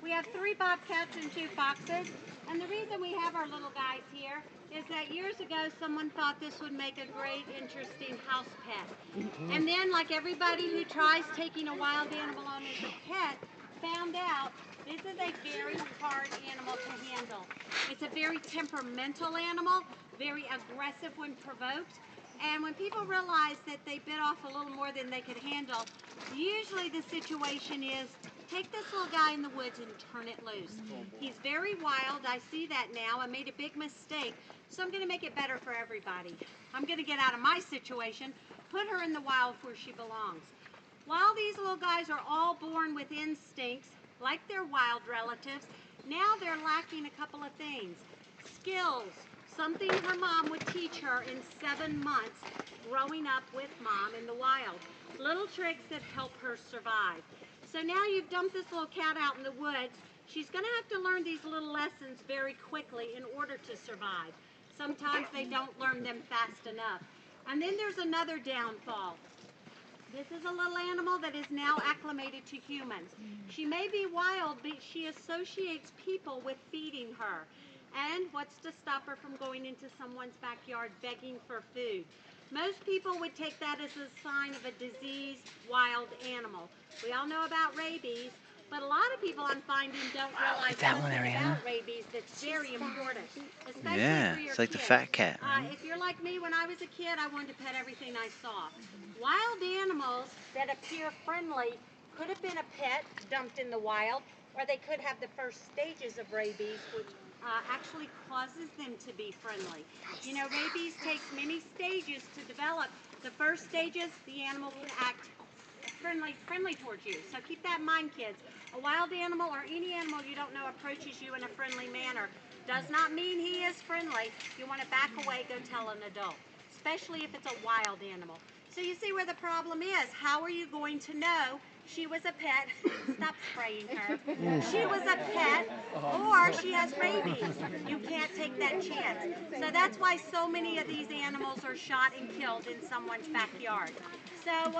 We have 3 bobcats and 2 foxes. And the reason we have our little guys here is that years ago someone thought this would make a great, interesting house pet. And then, like everybody who tries taking a wild animal on as a pet, found out this is a very hard animal to handle. It's a very temperamental animal, very aggressive when provoked. And when people realize that they bit off a little more than they could handle, usually the situation is, take this little guy in the woods and turn it loose. He's very wild. I see that now. I made a big mistake, so I'm going to make it better for everybody. I'm going to get out of my situation, put her in the wild where she belongs. While these little guys are all born with instincts, like their wild relatives, now they're lacking a couple of things. Skills. Something her mom would teach her in 7 months growing up with mom in the wild. Little tricks that help her survive. So now you've dumped this little cat out in the woods. She's going to have to learn these little lessons very quickly in order to survive. Sometimes they don't learn them fast enough. And then there's another downfall. This is a little animal that is now acclimated to humans. She may be wild, but she associates people with feeding her. And what's to stop her from going into someone's backyard begging for food? Most people would take that as a sign of a diseased wild animal. We all know about rabies, but a lot of people I'm finding don't realize something about rabies that's very important, especially for your it's like kids. the fat cat. If you're like me, when I was a kid, I wanted to pet everything I saw. Wild animals that appear friendly could have been a pet dumped in the wild, or they could have the first stages of rabies, which actually causes them to be friendly. You know, rabies takes many stages to develop. The first stages, the animal can act friendly towards you. So keep that in mind, kids. A wild animal or any animal you don't know approaches you in a friendly manner does not mean he is friendly. You want to back away, go tell an adult, especially if it's a wild animal. So you see where the problem is. How are you going to know she was a pet? Stop spraying her. She was a pet, or she has rabies. You can't take that chance. So that's why so many of these animals are shot and killed in someone's backyard. So